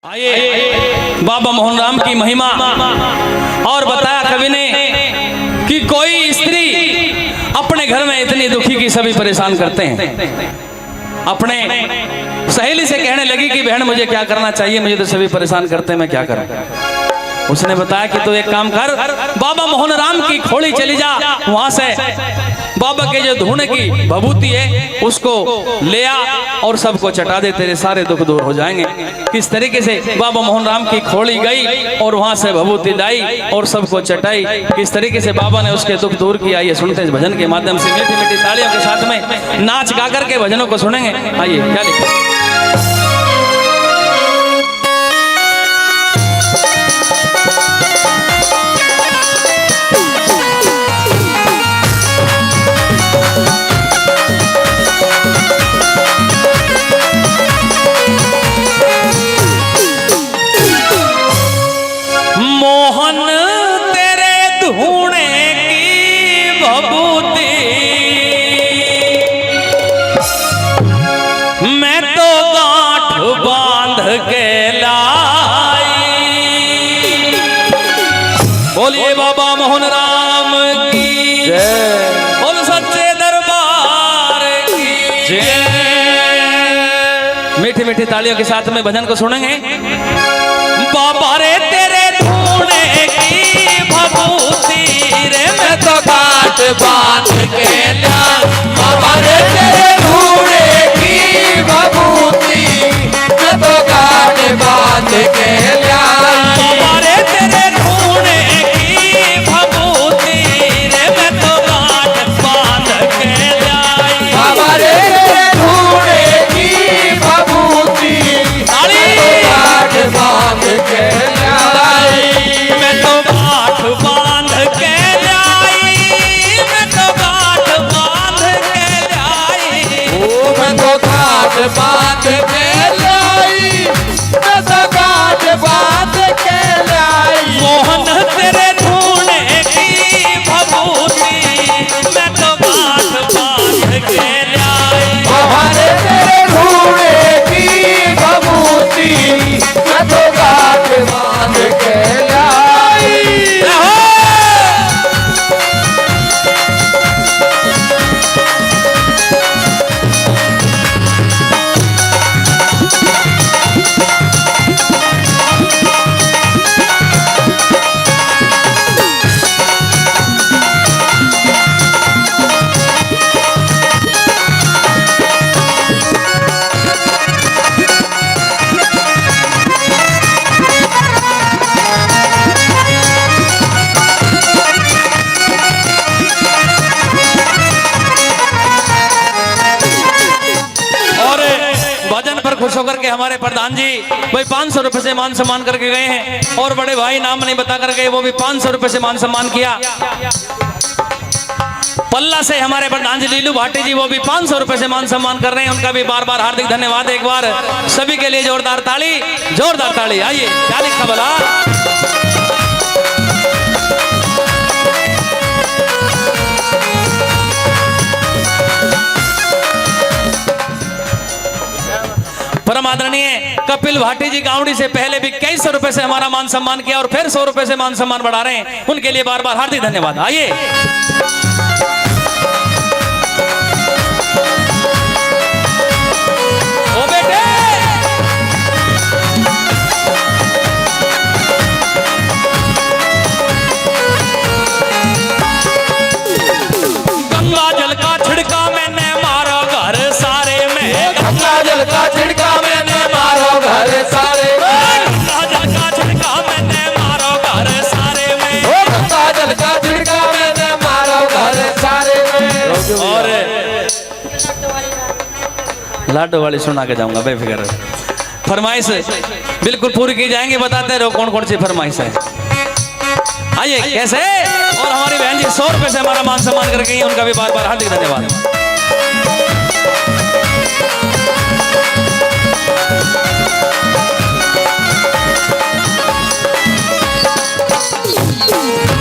आइए बाबा मोहन राम की महिमा। और बताया कवि ने कि कोई स्त्री अपने घर में इतनी दुखी कि सभी परेशान करते हैं। अपने सहेली से कहने लगी कि बहन मुझे क्या करना चाहिए, मुझे तो सभी परेशान करते हैं, मैं क्या करूं। उसने बताया कि तू एक काम कर, बाबा मोहन राम की खोड़ी चली जा, वहां से बाबा के जो धुने की भभूति है उसको ले आ और सबको चटा दे, तेरे सारे दुख दूर हो जाएंगे। किस तरीके से बाबा मोहन राम की खोड़ी गई और वहां से भभूति लाई और सबको चटाई, किस तरीके से बाबा ने उसके दुख दूर किया, ये सुनते इस भजन के माध्यम से मीठी मीठी तालियों के साथ में नाच गा करके भजनों को सुनेंगे। आइए क्या लिखा। मोहन तेरे धूणे की भभूति मैं तो गांठ बांध के लाई। बोलिए बाबा मोहन राम की जय, बोल सच्चे दरबार की जय। मीठी मीठी तालियों के साथ में भजन को सुनेंगे। बाबा रे तेरे धूणे की भभूति रे मैं तो गांठ बांध के लाई। बाबा रे तेरे धूणे की भभूति मैं तो गांठ बांध के लाई। बाबा रे तेरे धूणे की भभूति रे मैं तो गांठ बांध के लाई। बाबा रे तेरे धूणे की भभूति मैं तो गांठ बांध के लाई। मैं तो गांठ बांध के लाई, मैं तो गांठ बांध के लाई। ओ मैं तो गांठ बांध के लाई, मैं तो गांठ बांध के लाई। मोहन तेरे धूणे की भभूति मैं तो गांठ बांध के लाई। बाबा रे तेरे धूणे की भभूति मैं तो गांठ बांध के लाई। खुश होकर के हमारे प्रधान जी भाई 500 रुपए से मान सम्मान करके गए हैं और बड़े भाई नाम नहीं बता कर गए, वो भी 500 रुपए से मान सम्मान किया। पल्ला से हमारे प्रधान जी लीलू भाटी जी, वो भी 500 रुपए से मान सम्मान कर रहे हैं, उनका भी बार बार हार्दिक धन्यवाद। एक बार सभी के लिए जोरदार ताली, जोरदार ताली। आइए क्या लिखा बोला। परम आदरणीय कपिल भाटी जी गावड़ी से पहले भी कई सौ रुपए से हमारा मान सम्मान किया और फिर 100 रुपए से मान सम्मान बढ़ा रहे हैं, उनके लिए बार बार हार्दिक धन्यवाद। आइए ओ बेटे गंगा जल का छिड़का मैंने मारो घर सारे में। गंगा जल का छिड़का मैंने मारो घर सारे में। गंगा जल का छिड़का मैंने मारो घर सारे में। ओ गंगा जल का छिड़का मैंने मारो घर सारे में। और लाडो वाली सुना के जाऊंगा बेफिक्र। फरमाइश बिल्कुल पूरी की जाएंगे, बताते रहो कौन कौन सी फरमाइश है। आइए कैसे। और हमारी बहन जी 100 रुपए से हमारा मान सम्मान करके गई, उनका भी बार बार हार्दिक धन्यवाद।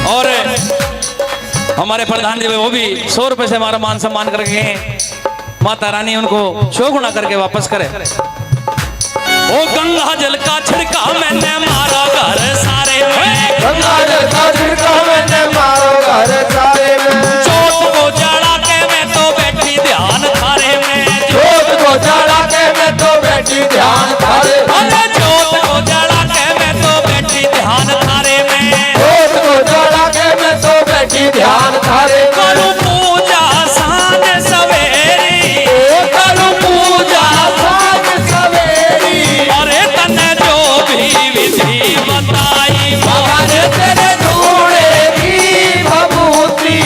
और हमारे प्रधान जी वो भी 100 रुपए से हमारा मान सम्मान करके गए, माता रानी उनको चौगुना करके वापस करे। ओ गंगा जल का छिड़का मैंने मारा घर सारे में, गंगा जल का छिड़का मैंने मारो घर सारे में, जोत को जला के मैं तो बैठी ध्यान थारे में, जोत को जला के मैं तो बैठी ध्यान थारे में, अरे जोत को जला के मैं तो बैठी ध्यान थारे में, जोत को जला के मैं तो बैठी ध्यान थारे में, करूं पूजा सांझ सवेरी, करूं पूजा सांझ सवेरी, अरे तने जो भी विधि बताई भगवान तेरे धूड़े की भभूति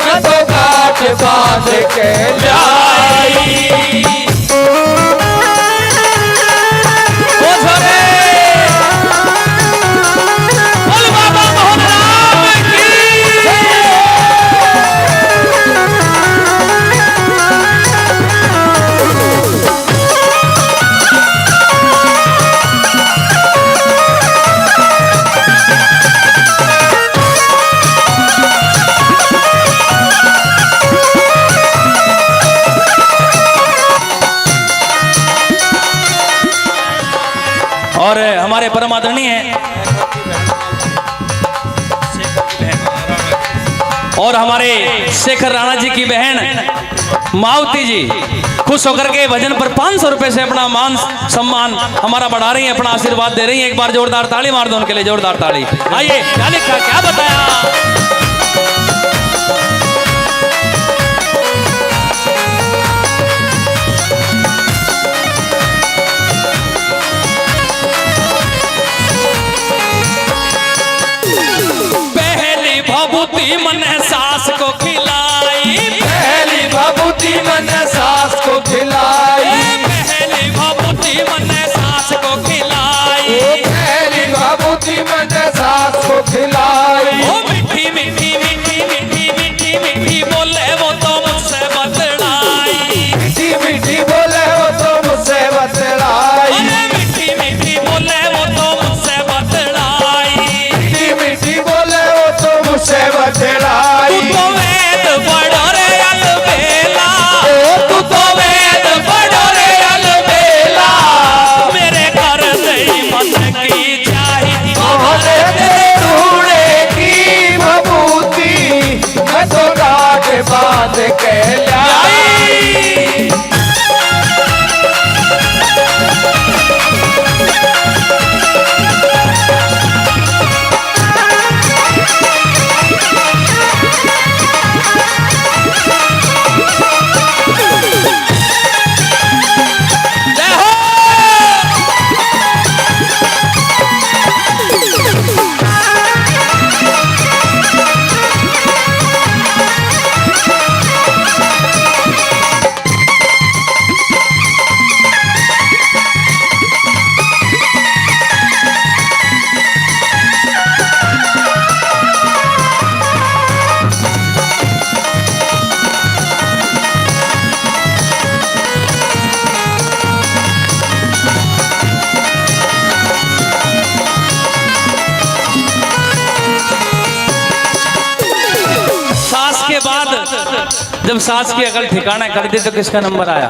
मैं तो काट बांध के लाई। ओ झरे बोल बाबा मोहन राम की और हमारे परम आदरणीय और हमारे शेखर राणा जी की बहन मावती जी खुश होकर के भजन पर 500 रुपए से अपना मान सम्मान हमारा बढ़ा रही है, अपना आशीर्वाद दे रही है। एक बार जोरदार ताली मार दो उनके लिए, जोरदार ताली। आइए क्या लिखा, क्या बताया। पहली भभूति मन सास को खिलाई, पहली भभूति मैंने सास को खिलाई, पहली भभूति मन सास को खिलाई, पहली भभूति मैंने सास को खिलाई, ओ मीठी मीठी मीठी मीठी मीठी मीठी बोले वो तो मुझसे बतलाई, मीठी मीठी बोले वो तो मुझसे बतलाई, अरे मीठी मीठी बोले वो तो मुझसे बतलाई, मीठी मीठी बोले वो तो मुझसे तू बतलाई, तो वेद पढ़ो रे अलबेला, तू तो वेद पढ़ो रे अलबेला, मेरे घर नहीं मन की चाहिए, मोहने तेरे धूड़े की भभूति मैं तो गांठ बांध के लाई। जय हो। सास के बाद जब सास की अकल ठिकाना कर दी तो किसका नंबर आया?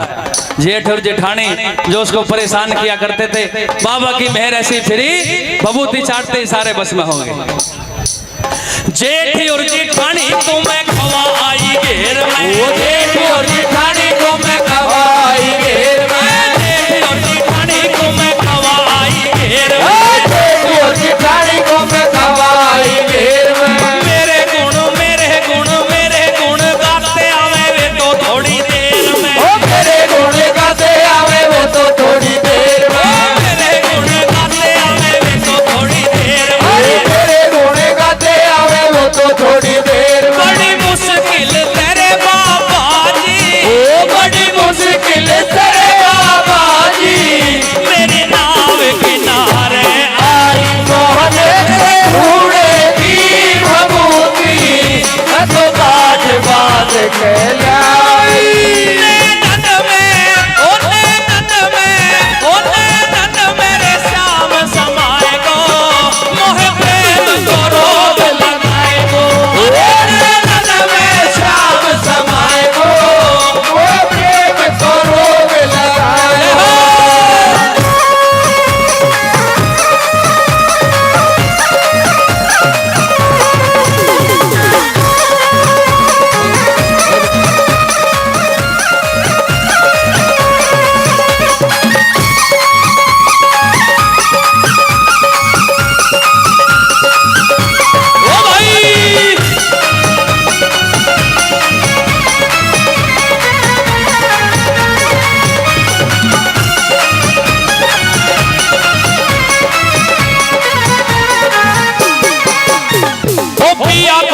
जेठ और जेठानी जो उसको परेशान किया करते थे, बाबा की मेहर ऐसी फिरी, भभूति चाटते ही सारे बस में होंगे। जेठ और जेठानी को मैं खवा आई घेर में, जेठ और जेठानी को मैं खवाई घेर में, जेठ और जेठानी को मैं खवा आई घेर में, जेठ और जेठानी को मैं खवाई घेर में, मेरे गुण मेरे गुण गाते आवे वे तो थोड़ी देर में, ओ मेरे गुण गाते आवे वो तो थोड़ी देर में, मेरे गुण गाते आवे वे तो थोड़ी देर अरे में, मेरे गुण गाते आवे वो तो थोड़ी देर में, बड़ी मुश्किल तेरे बाबा जी, ओ बड़ी मुश्किल तेरे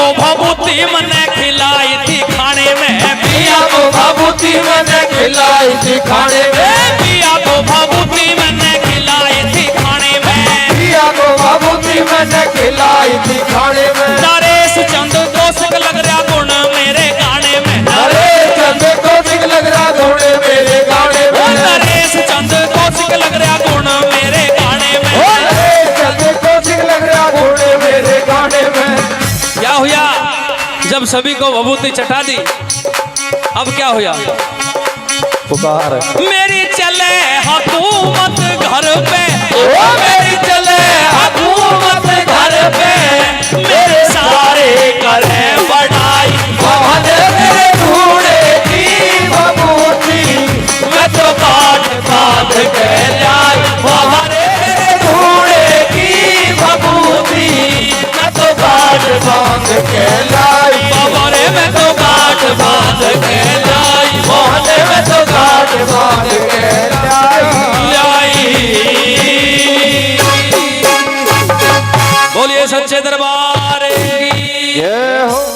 को भभूति मैंने खिलाई थी खाने में, पिया को भभूति मैंने खिलाई थी खाने में, पिया को भभूति मैंने खिलाई थी खाने में, पिया को भभूति मैंने खिलाई थी खाने में। नरेश चंद कौशिक लग रहा गुण मेरे गाने में, नरेश चंद कौशिक लग रहा गुण मेरे गाने में, नरेश चंद कौशिक लग रहा गुण मेरे गाने में, नरेश चंद कौशिक लग रहा गुण मेरे गाने में। क्या हुआ जब सभी को भभूति चटा दी, अब क्या हुआ? पुकार मेरी चले हुकूमत घर पे,